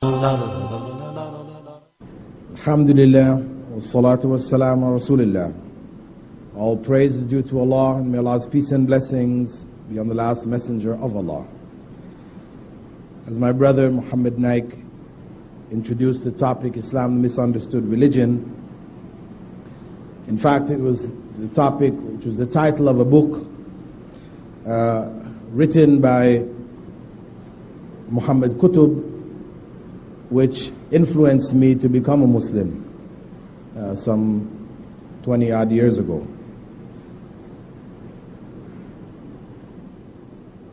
Alhamdulillah, wassalatu wassalamu ala Rasulillah. All praise is due to Allah, and may Allah's peace and blessings be on the last messenger of Allah. As my brother Muhammad Naik introduced the topic, Islam, the Misunderstood Religion. In fact, it was the topic which was the title of a book written by Muhammad Qutb, which influenced me to become a Muslim some 20 odd years ago.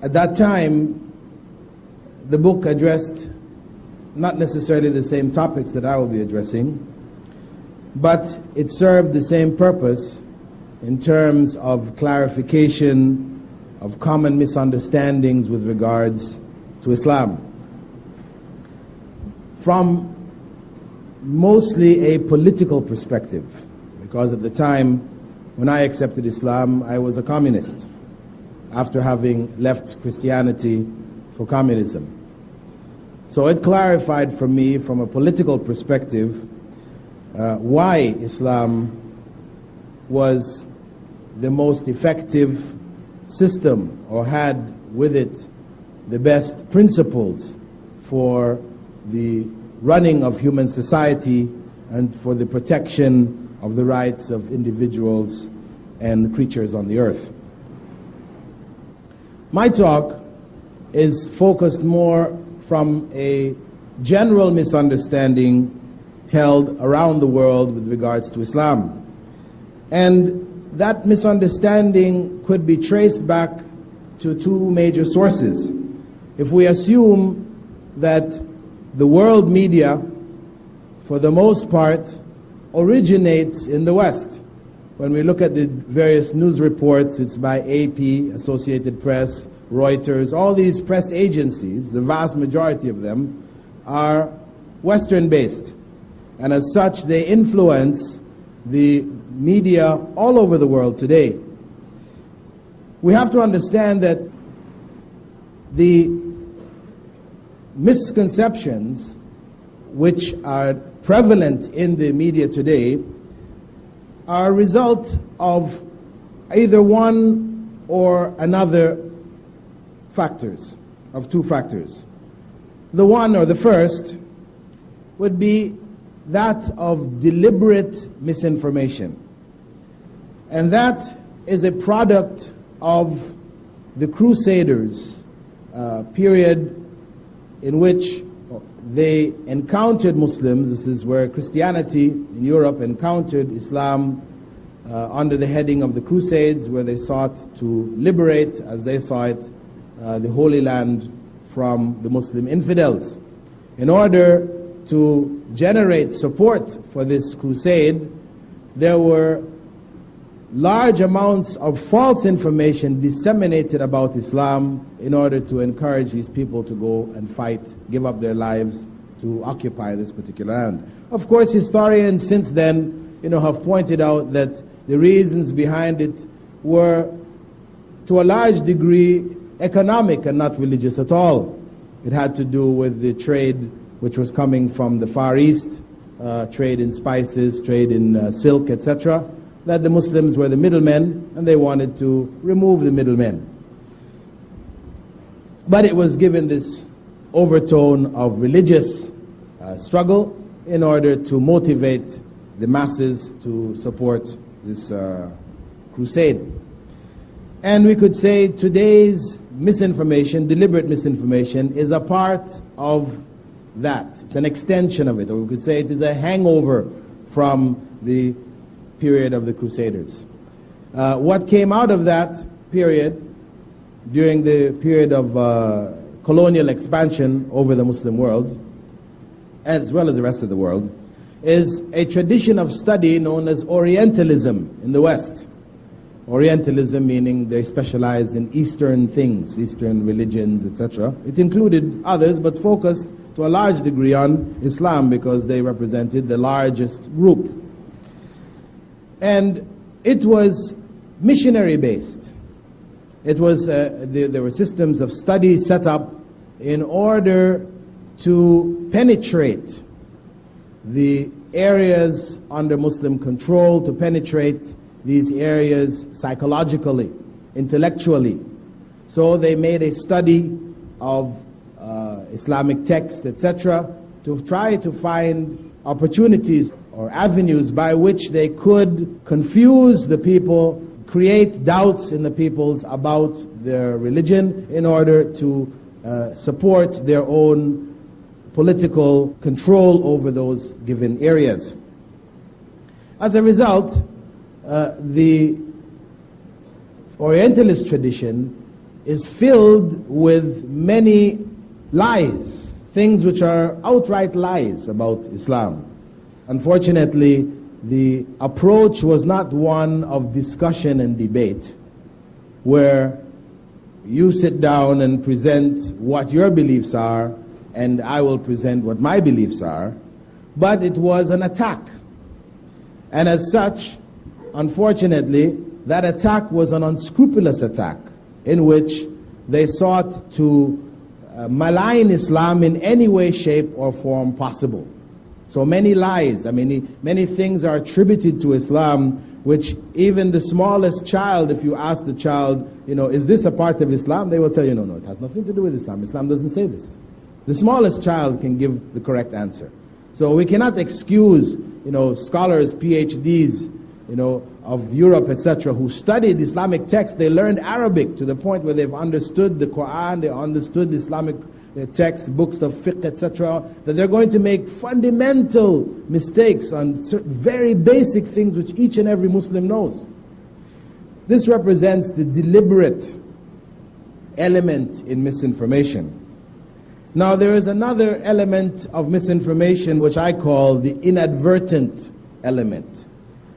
At that time, the book addressed not necessarily the same topics that I will be addressing, but it served the same purpose in terms of clarification of common misunderstandings with regards to Islam, from mostly a political perspective, because at the time when I accepted Islam, I was a communist after having left Christianity for communism. So it clarified for me from a political perspective why Islam was the most effective system, or had with it the best principles for the running of human society and for the protection of the rights of individuals and creatures on the earth. My talk is focused more from a general misunderstanding held around the world with regards to Islam. And that misunderstanding could be traced back to two major sources. If we assume that the world media, for the most part, originates in the West. When we look at the various news reports, it's by AP, Associated Press, Reuters, all these press agencies, the vast majority of them, are Western-based. And as such, they influence the media all over the world today. We have to understand that the misconceptions which are prevalent in the media today are a result of either one or another factors, of two factors. The one, or the first, would be that of deliberate misinformation. And that is a product of the Crusaders' period in which they encountered Muslims. This is where Christianity in Europe encountered Islam under the heading of the Crusades, where they sought to liberate, as they saw it, the Holy Land from the Muslim infidels. In order to generate support for this crusade, there were large amounts of false information disseminated about Islam in order to encourage these people to go and fight, give up their lives to occupy this particular land. Of course, historians since then, have pointed out that the reasons behind it were, to a large degree, economic and not religious at all. It had to do with the trade which was coming from the Far East, trade in spices, trade in silk, etc., that the Muslims were the middlemen, and they wanted to remove the middlemen. But it was given this overtone of religious struggle in order to motivate the masses to support this crusade. And we could say today's misinformation, deliberate misinformation, is a part of that. It's an extension of it, or we could say it is a hangover from the period of the Crusaders. What came out of that period, during the period of colonial expansion over the Muslim world, as well as the rest of the world, is a tradition of study known as Orientalism in the West. Orientalism meaning they specialized in Eastern things, Eastern religions, etc. It included others, but focused to a large degree on Islam because they represented the largest group. And it was missionary-based. It was there were systems of study set up in order to penetrate the areas under Muslim control, to penetrate these areas psychologically, intellectually. So they made a study of Islamic texts, etc., to try to find opportunities or avenues by which they could confuse the people, create doubts in the peoples about their religion in order to support their own political control over those given areas. As a result, the Orientalist tradition is filled with many lies, things which are outright lies about Islam. Unfortunately, the approach was not one of discussion and debate, where you sit down and present what your beliefs are, and I will present what my beliefs are, but it was an attack. And as such, unfortunately, that attack was an unscrupulous attack in which they sought to malign Islam in any way, shape, or form possible. So many lies, many things are attributed to Islam, which even the smallest child, if you ask the child, is this a part of Islam? They will tell you, no, it has nothing to do with Islam. Islam doesn't say this. The smallest child can give the correct answer. So we cannot excuse, scholars, PhDs, of Europe, etc., who studied Islamic texts. They learned Arabic to the point where they've understood the Quran, they understood Islamic texts, books of fiqh, etc., that they're going to make fundamental mistakes on certain very basic things which each and every Muslim knows. This represents the deliberate element in misinformation. Now, there is another element of misinformation which I call the inadvertent element.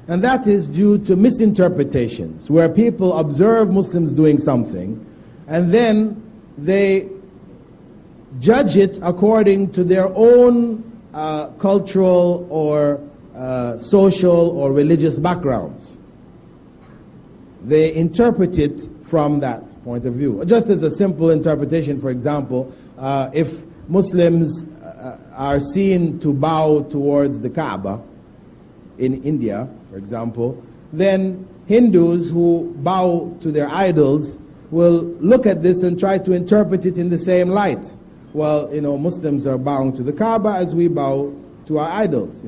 And that is due to misinterpretations, where people observe Muslims doing something, and then they judge it according to their own cultural or social or religious backgrounds. They interpret it from that point of view. Just as a simple interpretation, for example, if Muslims are seen to bow towards the Kaaba in India, for example, then Hindus who bow to their idols will look at this and try to interpret it in the same light. Well, Muslims are bowing to the Kaaba as we bow to our idols,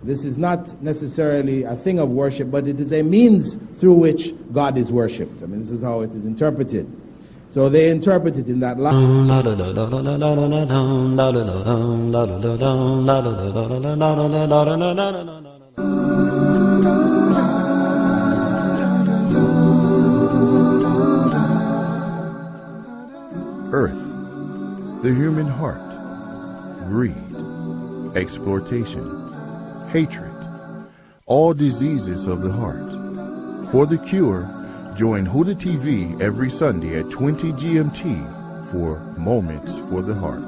This is not necessarily a thing of worship, but it is a means through which God is worshipped. This is how it is interpreted. So they interpret it in that light. Earth, the human heart, greed, exploitation, hatred, all diseases of the heart. For the cure, join Huda TV every Sunday at 20 GMT for Moments for the Heart.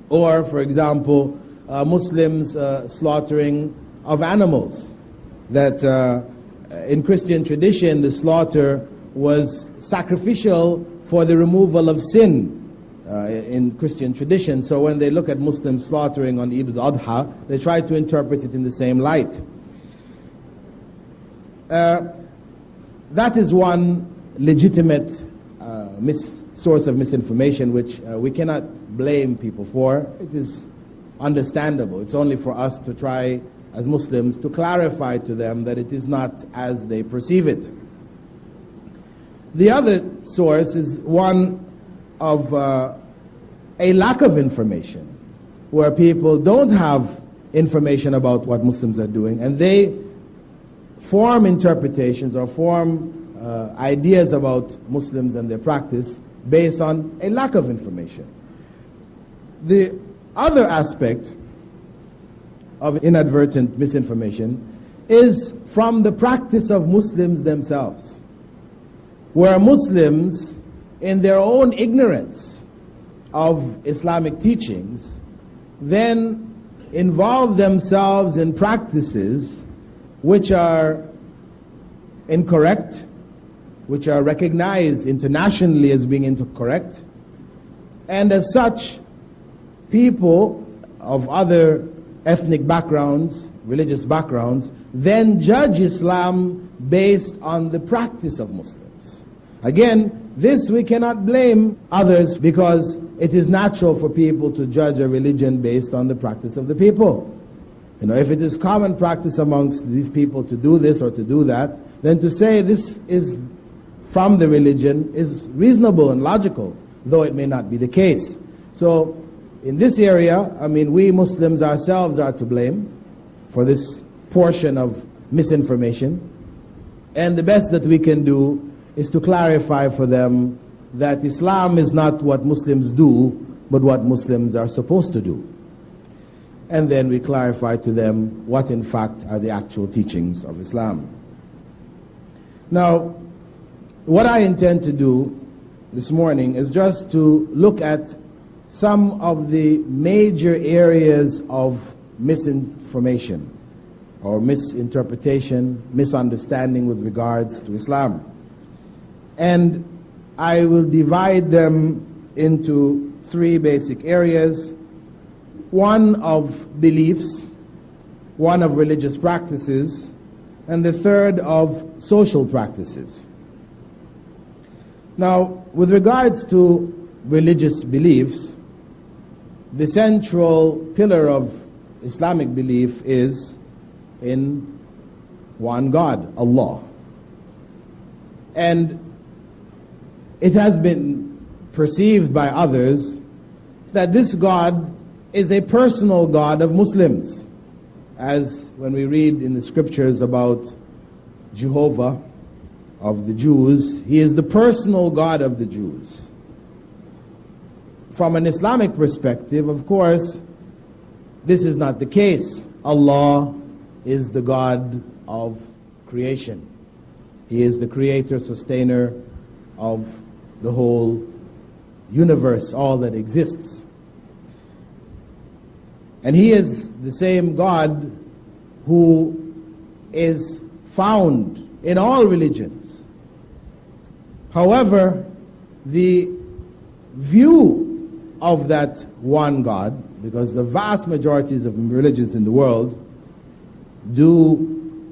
Or, for example, Muslims slaughtering of animals. That in Christian tradition, the slaughter was sacrificial for the removal of sin in Christian tradition. So when they look at Muslims slaughtering on Eid al-Adha, they try to interpret it in the same light. That is one legitimate source of misinformation which we cannot blame people for. It is understandable. It's only for us to try, as Muslims, to clarify to them that it is not as they perceive it. The other source is one of a lack of information, where people don't have information about what Muslims are doing, and they form interpretations or form ideas about Muslims and their practice based on a lack of information. The other aspect of inadvertent misinformation is from the practice of Muslims themselves, where Muslims, in their own ignorance of Islamic teachings, then involve themselves in practices which are incorrect, which are recognized internationally as being incorrect, and as such, people of other ethnic backgrounds, religious backgrounds, then judge Islam based on the practice of Muslims. Again, this we cannot blame others, because it is natural for people to judge a religion based on the practice of the people. You know, if it is common practice amongst these people to do this or to do that, then to say this is from the religion is reasonable and logical, though it may not be the case. So, in this area, I mean, we Muslims ourselves are to blame for this portion of misinformation. And the best that we can do is to clarify for them that Islam is not what Muslims do, but what Muslims are supposed to do. And then we clarify to them what in fact are the actual teachings of Islam. Now, what I intend to do this morning is just to look at some of the major areas of misinformation or misinterpretation, misunderstanding with regards to Islam. And I will divide them into three basic areas: one of beliefs, one of religious practices, and the third of social practices. Now, with regards to religious beliefs, the central pillar of Islamic belief is in one God, Allah. And it has been perceived by others that this God is a personal God of Muslims. As when we read in the scriptures about Jehovah of the Jews, he is the personal God of the Jews. From an Islamic perspective, of course, this is not the case. Allah is the God of creation. He is the creator, sustainer of the whole universe, all that exists. And he is the same God who is found in all religions. However, the view of that one God, because the vast majorities of religions in the world do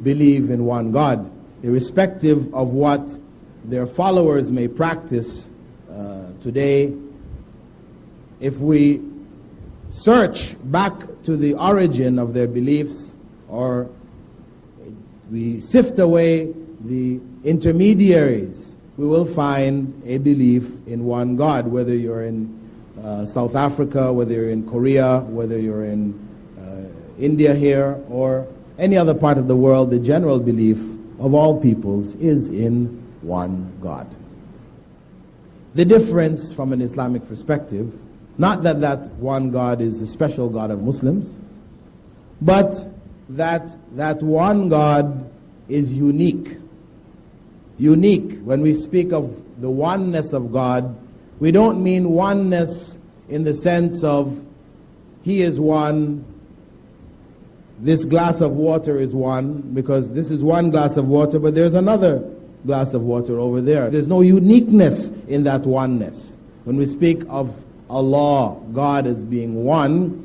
believe in one God, irrespective of what their followers may practice today. If we search back to the origin of their beliefs, or we sift away the intermediaries, we will find a belief in one God, whether you're in South Africa, whether you're in Korea, whether you're in India here, or any other part of the world. The general belief of all peoples is in one God. The difference from an Islamic perspective, not that that one God is the special God of Muslims, but that that one God is unique. Unique. When we speak of the oneness of God, we don't mean oneness in the sense of he is one, this glass of water is one, because this is one glass of water, but there's another glass of water over there. There's no uniqueness in that oneness. When we speak of Allah, God, as being one,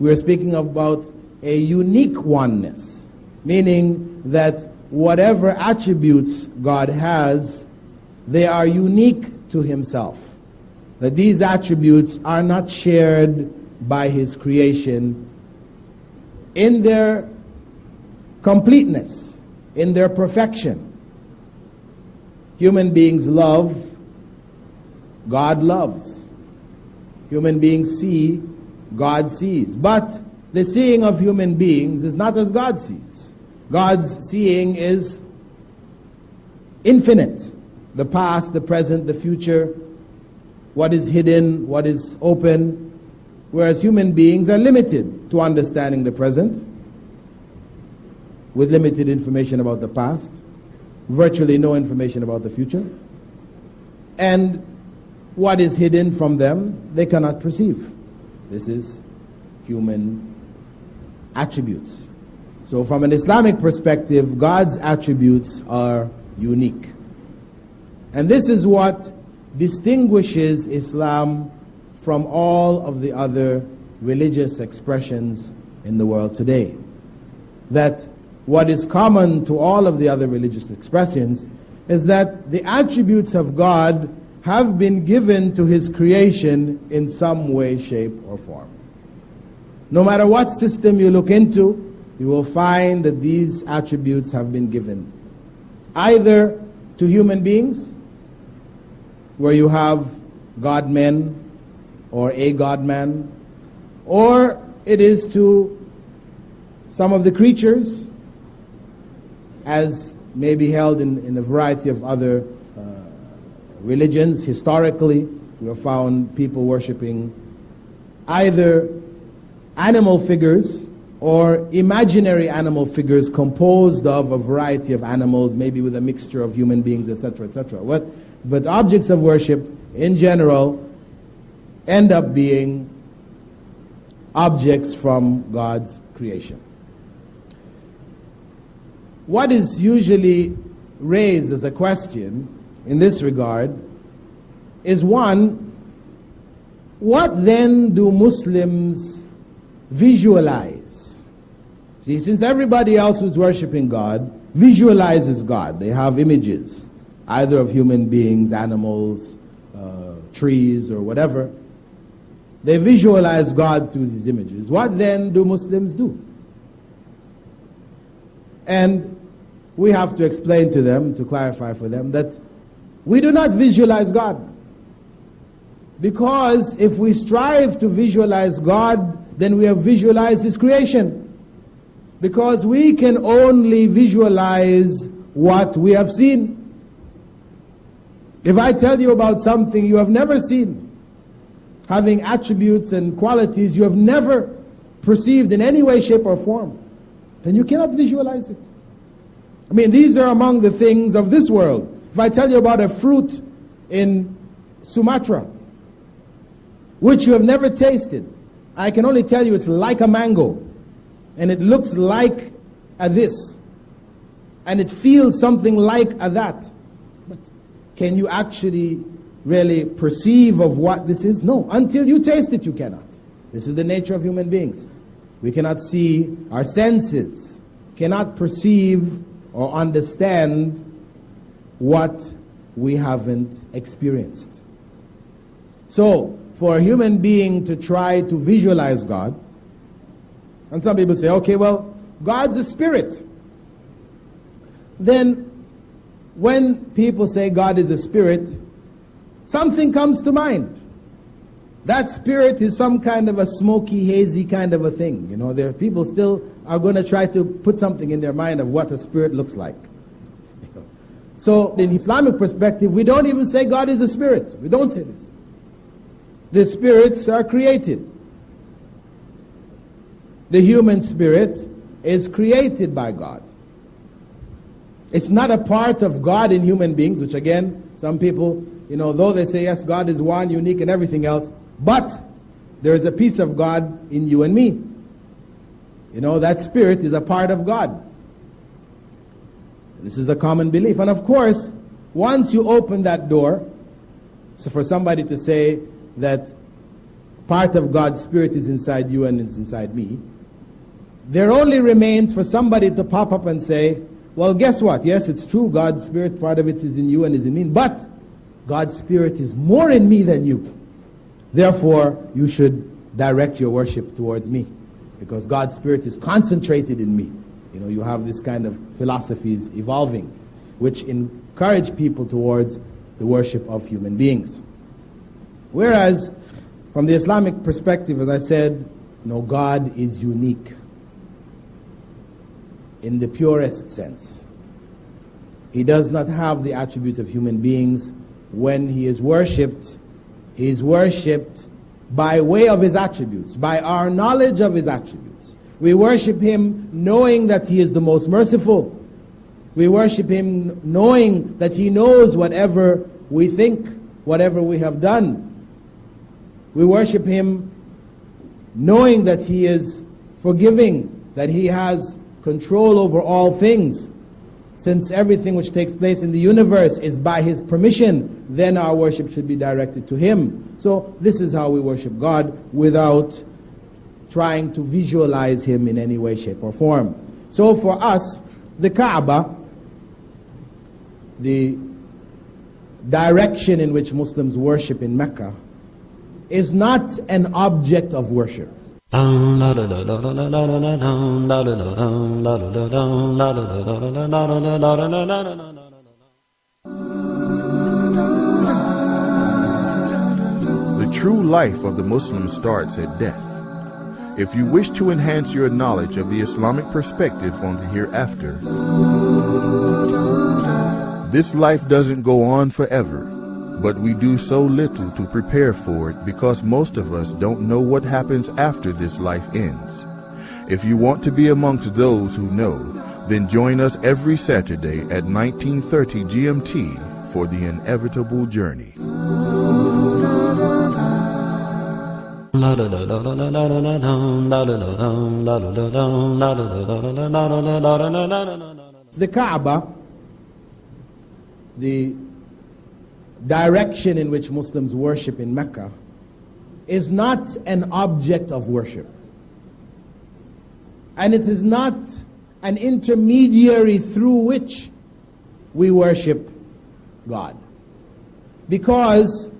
we're speaking about a unique oneness, meaning that whatever attributes God has, they are unique to himself. That these attributes are not shared by his creation in their completeness, in their perfection. Human beings love, God loves. Human beings see, God sees. But the seeing of human beings is not as God sees. God's seeing is infinite. The past, the present, the future, what is hidden, what is open, whereas human beings are limited to understanding the present. with limited information about the past, virtually no information about the future, and what is hidden from them they cannot perceive. This is human attributes. So from an Islamic perspective, God's attributes are unique. And this is what distinguishes Islam from all of the other religious expressions in the world today. That what is common to all of the other religious expressions is that the attributes of God have been given to His creation in some way, shape, or form. No matter what system you look into, you will find that these attributes have been given either to human beings, where you have God-men or a God-man, or it is to some of the creatures, as may be held in a variety of other religions. Historically, we have found people worshipping either animal figures or imaginary animal figures composed of a variety of animals, maybe with a mixture of human beings, etc., etc. But objects of worship, in general, end up being objects from God's creation. What is usually raised as a question in this regard is one, what then do Muslims visualize? See, since everybody else who's worshiping God visualizes God, they have images, either of human beings, animals, trees, or whatever. They visualize God through these images. What then do Muslims do? And we have to explain to them, to clarify for them, that we do not visualize God. Because if we strive to visualize God, then we have visualized His creation. Because we can only visualize what we have seen. If I tell you about something you have never seen, having attributes and qualities you have never perceived in any way, shape, or form, then you cannot visualize it. I mean, these are among the things of this world. If I tell you about a fruit in Sumatra, which you have never tasted, I can only tell you it's like a mango, and it looks like a this, and it feels something like a that. But can you actually really perceive of what this is? No. Until you taste it, you cannot. This is the nature of human beings. We cannot see, our senses cannot perceive or understand what we haven't experienced. So, for a human being to try to visualize God, and some people say, okay, well, God's a spirit. Then, when people say God is a spirit, something comes to mind. That spirit is some kind of a smoky, hazy kind of a thing. You know, there people still are going to try to put something in their mind of what a spirit looks like. So, in Islamic perspective, we don't even say God is a spirit. We don't say this. The spirits are created. The human spirit is created by God. It's not a part of God in human beings, which again, some people, you know, though they say, yes, God is one, unique and everything else, but there is a piece of God in you and me. You know, that spirit is a part of God. This is a common belief. And of course, once you open that door, so for somebody to say that part of God's spirit is inside you and is inside me, there only remains for somebody to pop up and say, well, guess what? Yes, it's true, God's spirit, part of it is in you and is in me, but God's spirit is more in me than you. Therefore, you should direct your worship towards me, because God's spirit is concentrated in me. You know, you have this kind of philosophies evolving, which encourage people towards the worship of human beings. Whereas, from the Islamic perspective, as I said, no, God is unique in the purest sense. He does not have the attributes of human beings. When He is worshipped by way of His attributes, by our knowledge of His attributes. We worship Him knowing that He is the most merciful. We worship Him knowing that He knows whatever we think, whatever we have done. We worship Him knowing that He is forgiving, that He has control over all things. Since everything which takes place in the universe is by His permission, then our worship should be directed to Him. So this is how we worship God without trying to visualize Him in any way, shape, or form. So for us, the Kaaba, the direction in which Muslims worship in Mecca, is not an object of worship. The true life of the Muslim starts at death. If you wish to enhance your knowledge of the Islamic perspective on the hereafter, this life doesn't go on forever, but we do so little to prepare for it because most of us don't know what happens after this life ends. If you want to be amongst those who know, then join us every Saturday at 1930 GMT for the inevitable journey. The Kaaba, the direction in which Muslims worship in Mecca, is not an object of worship. And it is not an intermediary through which we worship God. Because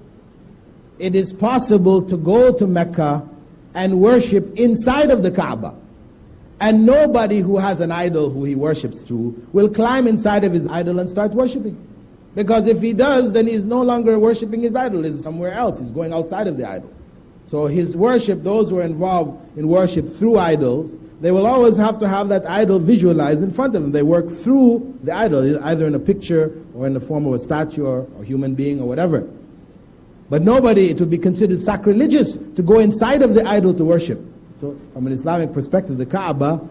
it is possible to go to Mecca and worship inside of the Kaaba. And nobody who has an idol who he worships to will climb inside of his idol and start worshiping. Because if he does, then he's no longer worshiping his idol. He's somewhere else. He's going outside of the idol. So his worship, those who are involved in worship through idols, they will always have to have that idol visualized in front of them. They work through the idol, either in a picture or in the form of a statue or a human being or whatever. But nobody, it would be considered sacrilegious to go inside of the idol to worship. So from an Islamic perspective, the Kaaba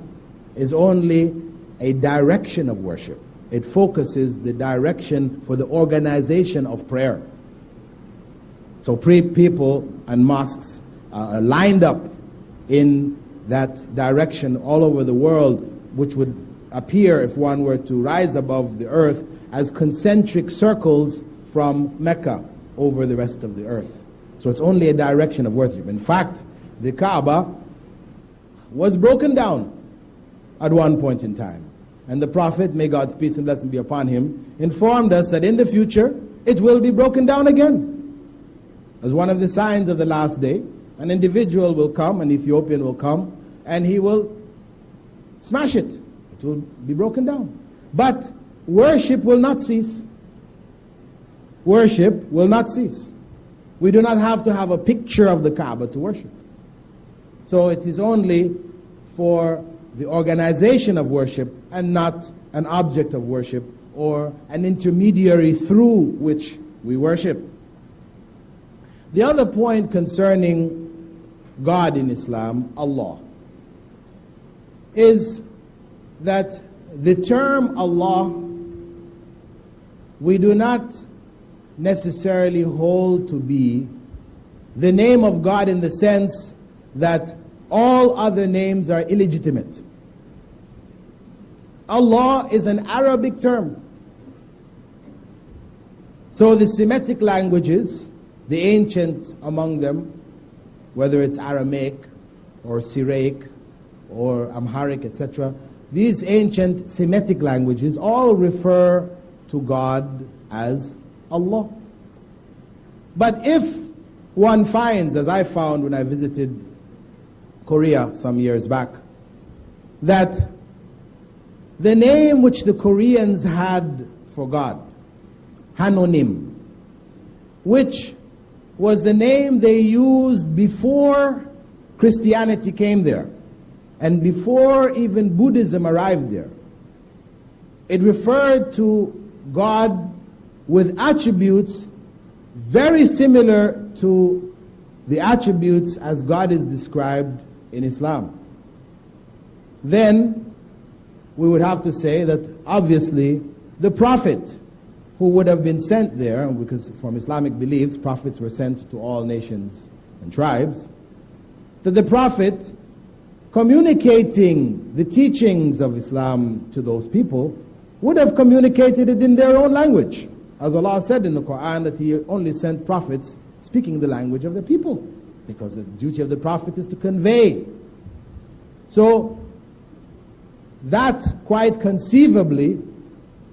is only a direction of worship. It focuses the direction for the organization of prayer. So people and mosques are lined up in that direction all over the world, which would appear, if one were to rise above the earth, as concentric circles from Mecca over the rest of the earth. So it's only a direction of worship. In fact, the Kaaba was broken down at one point in time. And the Prophet, may God's peace and blessing be upon him, informed us that in the future, it will be broken down again. As one of the signs of the last day, an individual will come, an Ethiopian will come, and he will smash it. It will be broken down. But worship will not cease. Worship will not cease. We do not have to have a picture of the Kaaba to worship. So it is only for the organization of worship and not an object of worship or an intermediary through which we worship. The other point concerning God in Islam, Allah, is that the term Allah, we do not necessarily hold to be the name of God in the sense that all other names are illegitimate. Allah is an Arabic term. So the Semitic languages, the ancient among them, whether it's Aramaic or Syriac or Amharic, etc., these ancient Semitic languages all refer to God as Allah. But if one finds, as I found when I visited Korea some years back, that the name which the Koreans had for God, Hanonim, which was the name they used before Christianity came there and before even Buddhism arrived there. It referred to God with attributes very similar to the attributes as God is described in Islam. then we would have to say that obviously the prophet who would have been sent there, because from Islamic beliefs, prophets were sent to all nations and tribes, that the prophet communicating the teachings of Islam to those people would have communicated it in their own language. As Allah said in the Quran that He only sent prophets speaking the language of the people, because the duty of the prophet is to convey. So that quite conceivably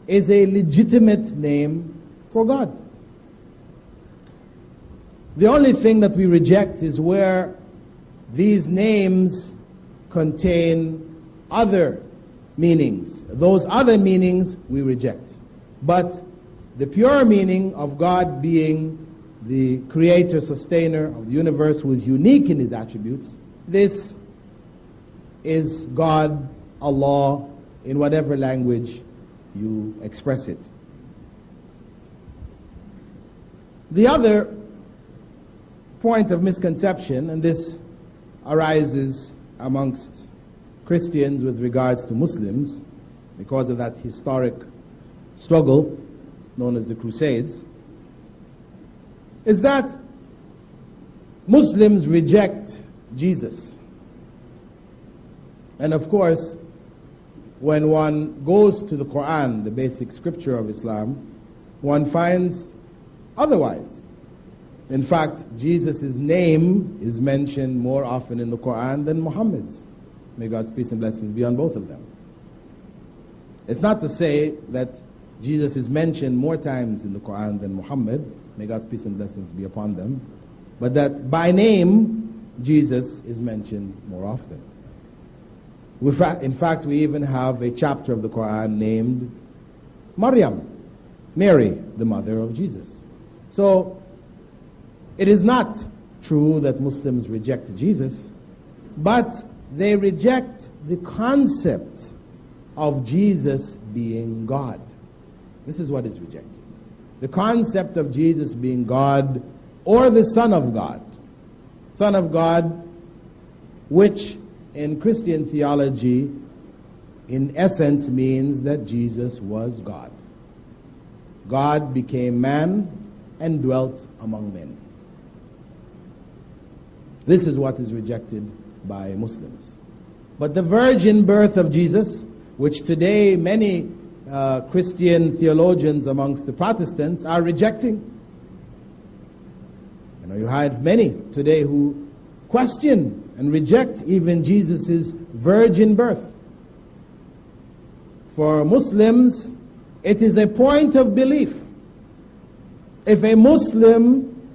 is a legitimate name for God. The only thing that we reject is where these names contain other meanings. Those other meanings we reject. But the pure meaning of God being the creator, sustainer of the universe, who is unique in His attributes, this is God, Allah, in whatever language you express it. The other point of misconception, and this arises amongst Christians with regards to Muslims, because of that historic struggle known as the Crusades, is that Muslims reject Jesus. And of course, when one goes to the Quran, the basic scripture of Islam, one finds otherwise. In fact, Jesus' name is mentioned more often in the Quran than Muhammad's. May God's peace and blessings be on both of them. It's not to say that Jesus is mentioned more times in the Quran than Muhammad. May God's peace and blessings be upon them. But that by name, Jesus is mentioned more often. In fact, we even have a chapter of the Quran named Maryam, Mary, the mother of Jesus. So, it is not true that Muslims reject Jesus, but they reject the concept of Jesus being God. This is what is rejected. The concept of Jesus being God or the Son of God. Son of God, which in Christian theology, in essence, means that Jesus was God. God became man and dwelt among men. This is what is rejected by Muslims. But the virgin birth of Jesus, which today many Christian theologians amongst the Protestants are rejecting. You have many today who question and reject even Jesus' virgin birth. For Muslims, it is a point of belief. If a Muslim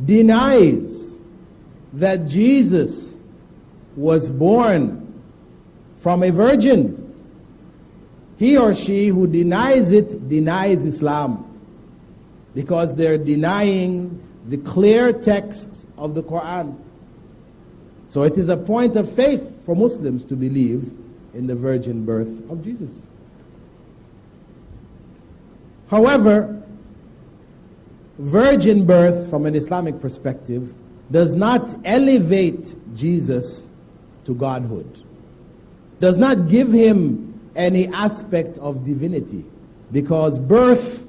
denies that Jesus was born from a virgin, he or she who denies it denies Islam, because they're denying the clear text of the Quran. So it is a point of faith for Muslims to believe in the virgin birth of Jesus. However, virgin birth from an Islamic perspective does not elevate Jesus to godhood, does not give him any aspect of divinity, because birth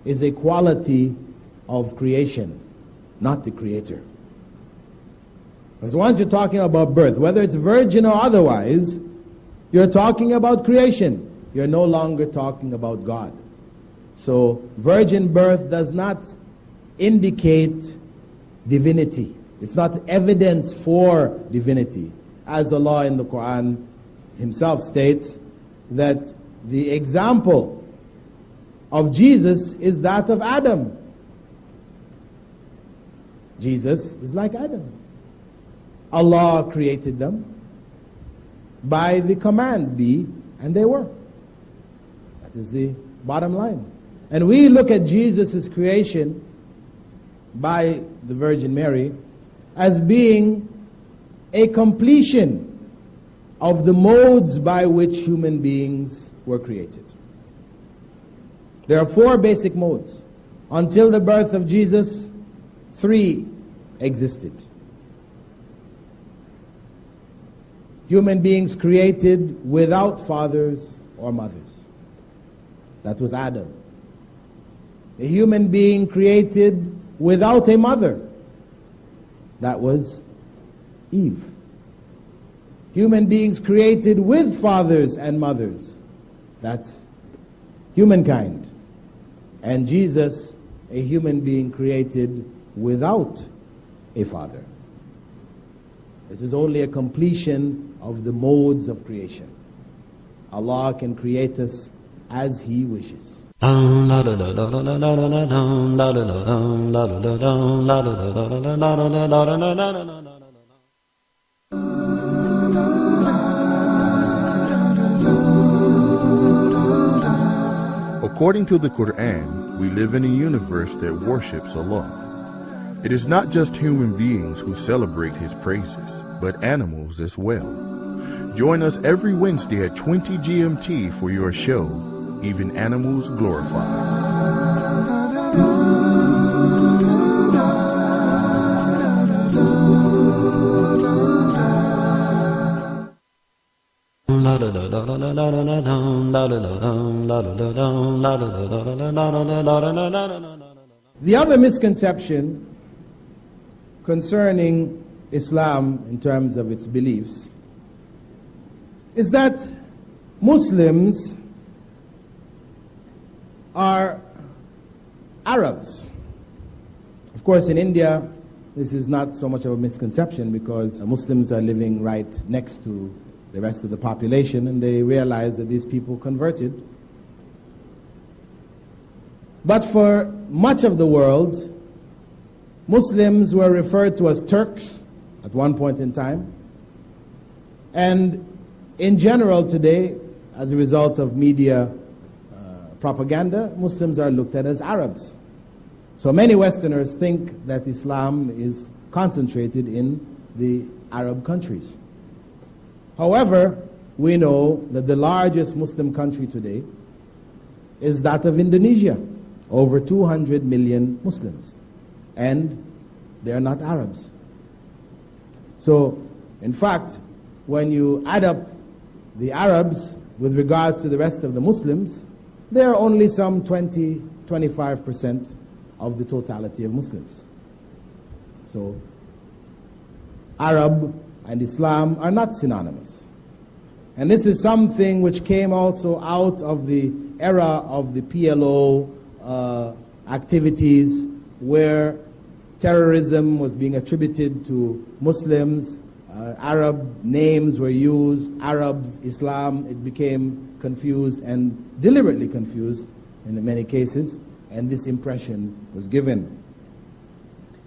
is a quality of creation, not the creator. Because once you're talking about birth, whether it's virgin or otherwise, you're talking about creation. You're no longer talking about God. So virgin birth does not indicate divinity. It's not evidence for divinity. As Allah in the Quran Himself states, that the example of Jesus is that of Adam. Jesus is like Adam. Allah created them by the command, be, and they were. That is the bottom line. And we look at Jesus' creation by the Virgin Mary as being a completion of the modes by which human beings were created. There are 4 basic modes. Until the birth of Jesus, 3 existed. human beings created without fathers or mothers. That was Adam. A human being created without a mother. That was Eve. Human beings created with fathers and mothers. That's humankind. And Jesus, a human being created without a father. This is only a completion of the modes of creation. Allah can create us as He wishes. According to the Quran, we live in a universe that worships Allah. It is not just human beings who celebrate His praises, but animals as well. Join us every Wednesday at 20 GMT for your show, Even Animals Glorified. The other misconception concerning Islam in terms of its beliefs is that Muslims are Arabs. Of course, in India, this is not so much of a misconception because Muslims are living right next to the rest of the population, and they realize that these people converted. But for much of the world, Muslims were referred to as Turks at one point in time. And in general today, as a result of media propaganda, Muslims are looked at as Arabs. So many Westerners think that Islam is concentrated in the Arab countries. However, we know that the largest Muslim country today is that of Indonesia. Over 200 million Muslims. And they are not Arabs. So, in fact, when you add up the Arabs with regards to the rest of the Muslims, they are only some 20-25% of the totality of Muslims. So, Arab and Islam are not synonymous. And this is something which came also out of the era of the PLO activities where terrorism was being attributed to Muslims, Arab names were used, Arabs, Islam, it became confused and deliberately confused in many cases, and this impression was given.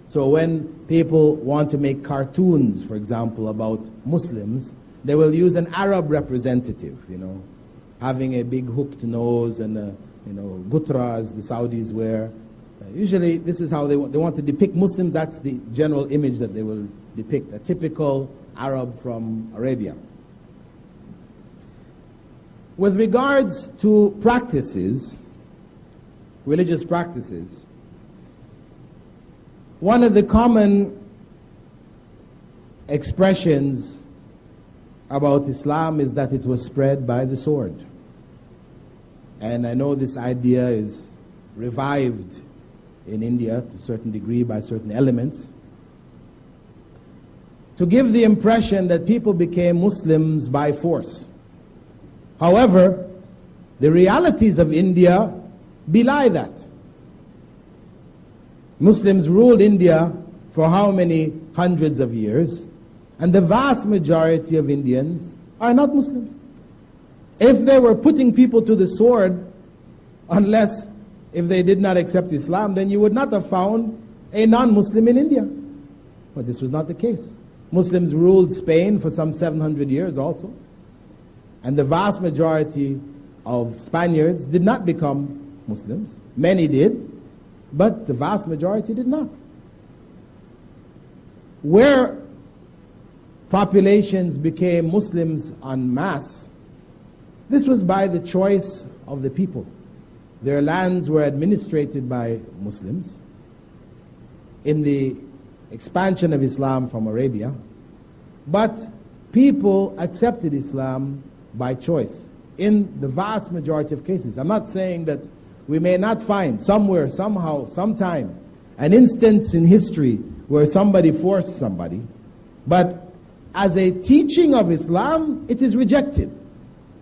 So when people want to make cartoons, for example, about Muslims, they will use an Arab representative, having a big hooked nose and a gutra, as the Saudis wear. Usually this is how they want to depict Muslims. That's the general image that they will depict, a typical Arab from Arabia. With regards to practices, religious practices, one of the common expressions about Islam is that it was spread by the sword. And I know this idea is revived in India to a certain degree by certain elements, to give the impression that people became Muslims by force. However, the realities of India belie that. Muslims ruled India for how many hundreds of years, and the vast majority of Indians are not Muslims. If they were putting people to the sword, unless if they did not accept Islam, then you would not have found a non-Muslim in India. But this was not the case. Muslims ruled Spain for some 700 years also. And the vast majority of Spaniards did not become Muslims. Many did, but the vast majority did not. Where populations became Muslims en masse, this was by the choice of the people. Their lands were administrated by Muslims. In the expansion of Islam from Arabia, but people accepted Islam by choice in the vast majority of cases. I'm not saying that we may not find somewhere, somehow, sometime, an instance in history where somebody forced somebody, but as a teaching of Islam, it is rejected.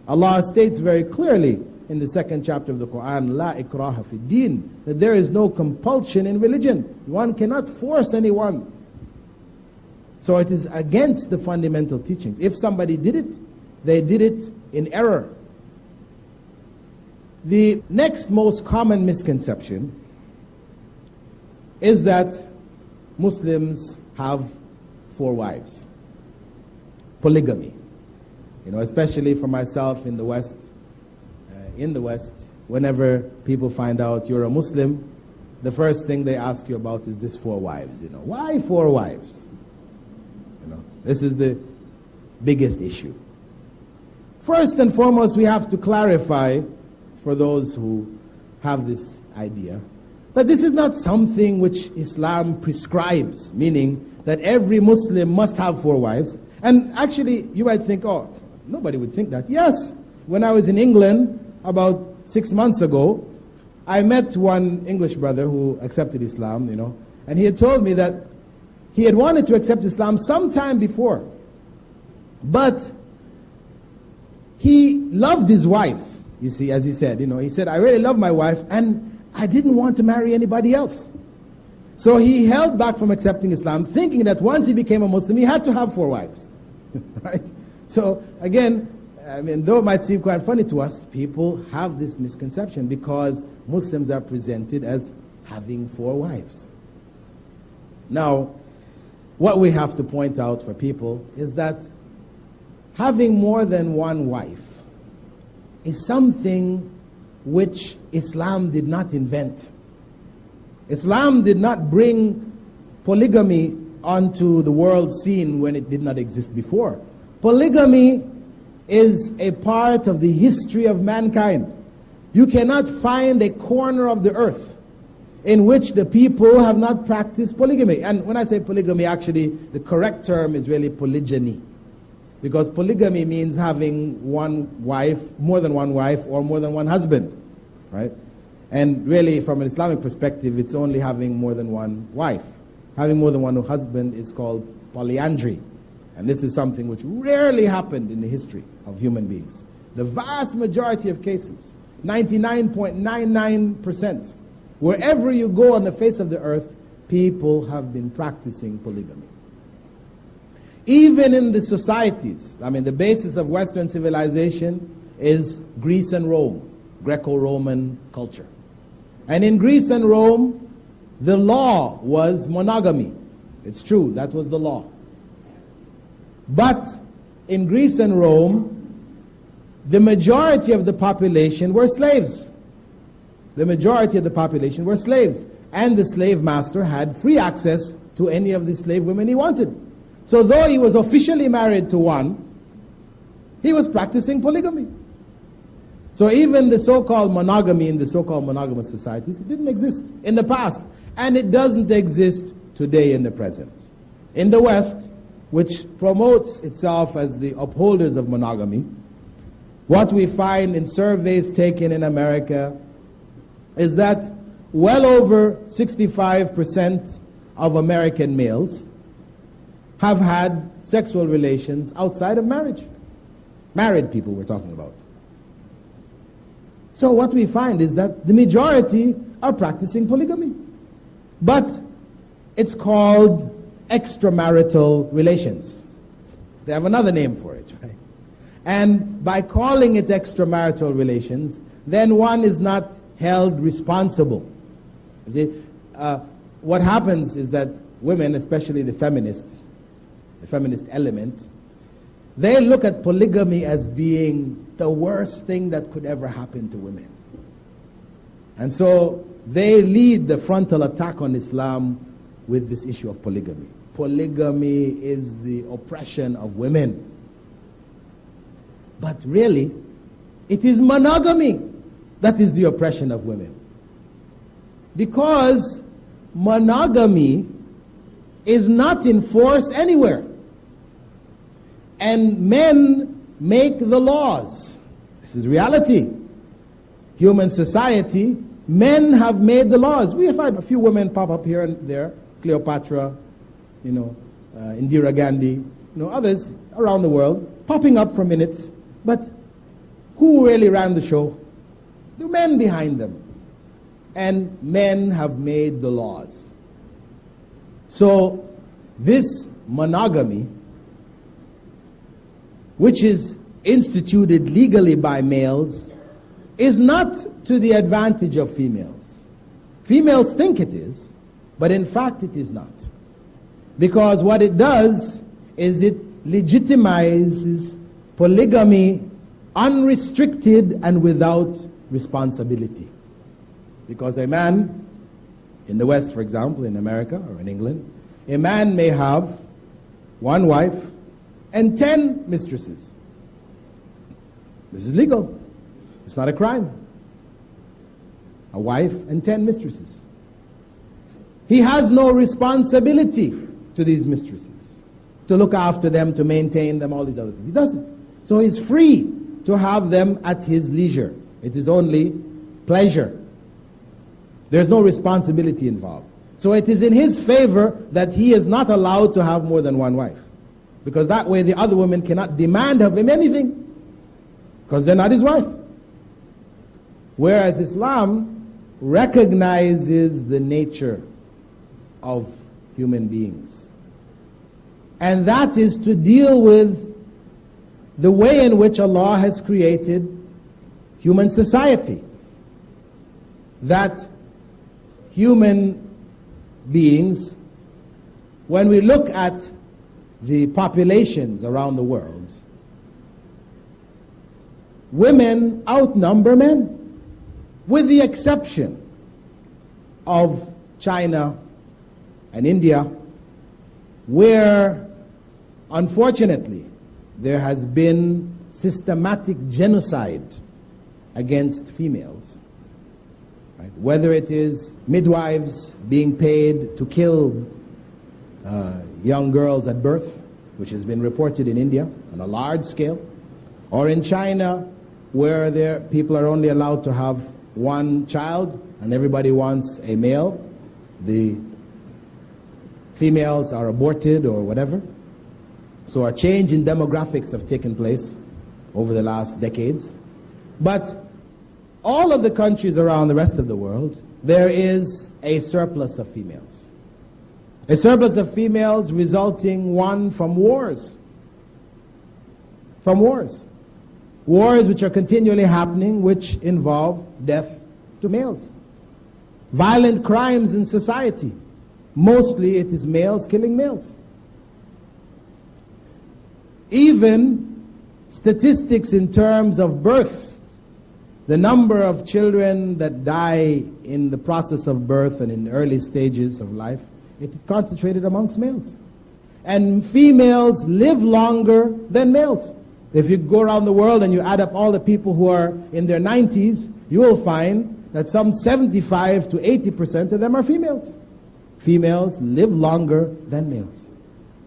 Allah states very clearly in the second chapter of the Quran, La ikraha fi din, that there is no compulsion in religion. One cannot force anyone. So it is against the fundamental teachings. If somebody did it, they did it in error. The next most common misconception is that Muslims have 4 wives. Polygamy. You know, especially for myself in the West, whenever people find out you're a Muslim, the first thing they ask you about is this 4 wives. You know, why 4 wives? You know, this is the biggest issue. First and foremost, we have to clarify for those who have this idea that this is not something which Islam prescribes, meaning that every Muslim must have 4 wives. And actually, you might think, oh, nobody would think that. Yes, when I was in England about 6 months ago, I met one English brother who accepted Islam, you know, and he had told me that he had wanted to accept Islam sometime before, but he loved his wife, you see, as he said, you know, he said, I really love my wife, and I didn't want to marry anybody else. So he held back from accepting Islam, thinking that once he became a Muslim, he had to have 4 wives. Right? So again, I mean, though it might seem quite funny to us, people have this misconception because Muslims are presented as having 4 wives. Now, what we have to point out for people is that having more than one wife is something which Islam did not invent. Islam did not bring polygamy onto the world scene when it did not exist before. Polygamy is a part of the history of mankind. You cannot find a corner of the earth in which the people have not practiced polygamy. And when I say polygamy, actually, the correct term is really polygyny. Because polygamy means having one wife, more than one wife, or more than one husband, right? And really, from an Islamic perspective, it's only having more than one wife. Having more than one husband is called polyandry. And this is something which rarely happened in the history of human beings. The vast majority of cases, 99.99%, wherever you go on the face of the earth, people have been practicing polygamy. Even in the societies, I mean, the basis of Western civilization is Greece and Rome, Greco-Roman culture. And in Greece and Rome, the law was monogamy. It's true, that was the law. But in Greece and Rome, the majority of the population were slaves. The majority of the population were slaves. And the slave master had free access to any of the slave women he wanted. So though he was officially married to one, he was practicing polygamy. So even the so-called monogamy in the so-called monogamous societies, it didn't exist in the past. And it doesn't exist today in the present. In the West, which promotes itself as the upholders of monogamy, what we find in surveys taken in America is that well over 65% of American males have had sexual relations outside of marriage. Married people we're talking about. So what we find is that the majority are practicing polygamy. But it's called extramarital relations. They have another name for it, right? And by calling it extramarital relations, then one is not held responsible. You see, what happens is that women, especially the feminists, the feminist element, they look at polygamy as being the worst thing that could ever happen to women. And so they lead the frontal attack on Islam with this issue of polygamy. Polygamy is the oppression of women. But really, it is monogamy that is the oppression of women. Because monogamy is not in force anywhere. And men make the laws. This is reality. Human society, men have made the laws. We have had a few women pop up here and there. Cleopatra, Indira Gandhi, others around the world, popping up for minutes. But who really ran the show? The men behind them. And men have made the laws. So this monogamy, which is instituted legally by males, is not to the advantage of females. Females think it is, but in fact it is not. Because what it does is it legitimizes polygamy unrestricted and without responsibility. Because a man, in the West, for example, in America or in England, a man may have one wife and 10 mistresses. This is legal. It's not a crime. A wife and 10 mistresses. He has no responsibility to these mistresses, to look after them, to maintain them, all these other things. He doesn't. So he's free to have them at his leisure. It is only pleasure. There's no responsibility involved. So it is in his favor that he is not allowed to have more than one wife. Because that way the other women cannot demand of him anything. Because they're not his wife. Whereas Islam recognizes the nature of human beings. And that is to deal with the way in which Allah has created human society. That human beings, when we look at the populations around the world, women outnumber men, with the exception of China and India, where unfortunately there has been systematic genocide against females. Right? Whether it is midwives being paid to kill young girls at birth, which has been reported in India on a large scale, or in China, where people are only allowed to have one child and everybody wants a male. The females are aborted or whatever. So a change in demographics have taken place over the last decades. But all of the countries around the rest of the world, there is a surplus of females. A surplus of females resulting, one, from wars. From wars. Wars which are continually happening, which involve death to males. Violent crimes in society. Mostly it is males killing males. Even statistics in terms of births, the number of children that die in the process of birth and in early stages of life, it is concentrated amongst males. And females live longer than males. If you go around the world and you add up all the people who are in their 90s, you will find that some 75 to 80% of them are females. Females live longer than males.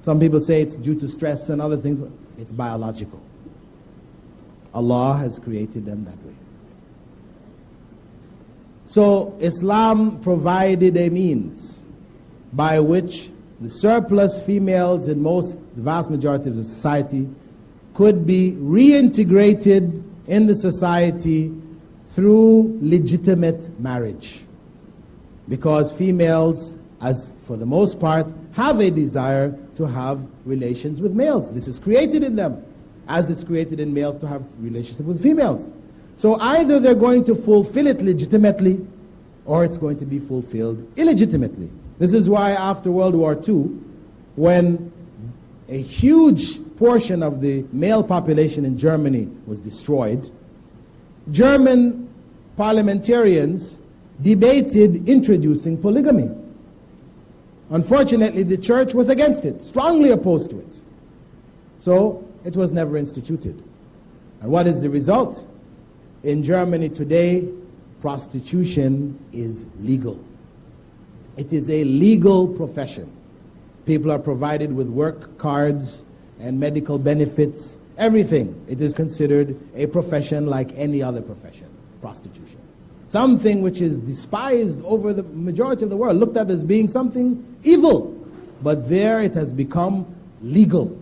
Some people say it's due to stress and other things, but it's biological. Allah has created them that way. So Islam provided a means by which the surplus females in the vast majority of the society could be reintegrated in the society through legitimate marriage. Because females, as for the most part, have a desire to have relations with males. This is created in them, as it's created in males to have relationship with females. So either they're going to fulfill it legitimately, or it's going to be fulfilled illegitimately. This is why after World War II, when a huge portion of the male population in Germany was destroyed, German parliamentarians debated introducing polygamy. Unfortunately, the church was against it, strongly opposed to it. So it was never instituted. And what is the result? In Germany today, prostitution is legal. It is a legal profession. People are provided with work cards and medical benefits, everything. It is considered a profession like any other profession, prostitution. Something which is despised over the majority of the world, looked at as being something evil. But there it has become legal.